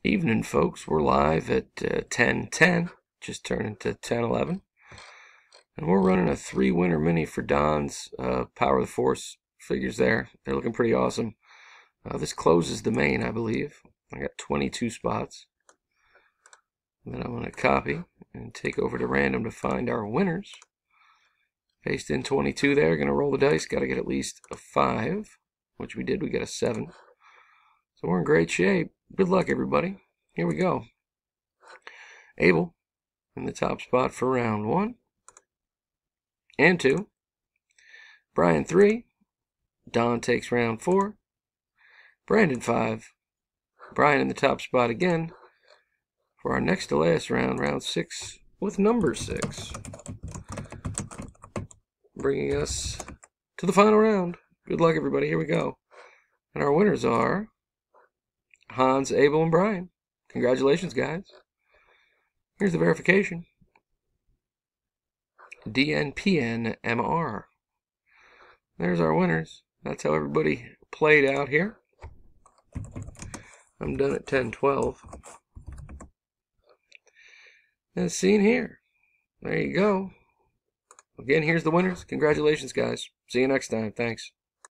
Evening, folks. We're live at 10:10, just turning to 10:11, and we're running a 3-winner mini for Don's Power of the Force figures there. They're looking pretty awesome. This closes the main, I believe. I got 22 spots. And then I'm going to copy and take over to random to find our winners. Paste in 22 there. Going to roll the dice. Got to get at least a 5, which we did. We got a 7. So we're in great shape. Good luck, everybody. Here we go. Abel in the top spot for round 1 and 2. Brian 3. Don takes round 4. Brandon 5. Brian in the top spot again for our next to last round, round 6, with number 6. Bringing us to the final round. Good luck, everybody. Here we go. And our winners are Hans, Abel, and Brian. Congratulations, guys. Here's the verification. DNPNMR. There's our winners. That's how everybody played out here. I'm done at 10:12. As seen here. There you go. Again, here's the winners. Congratulations, guys. See you next time. Thanks.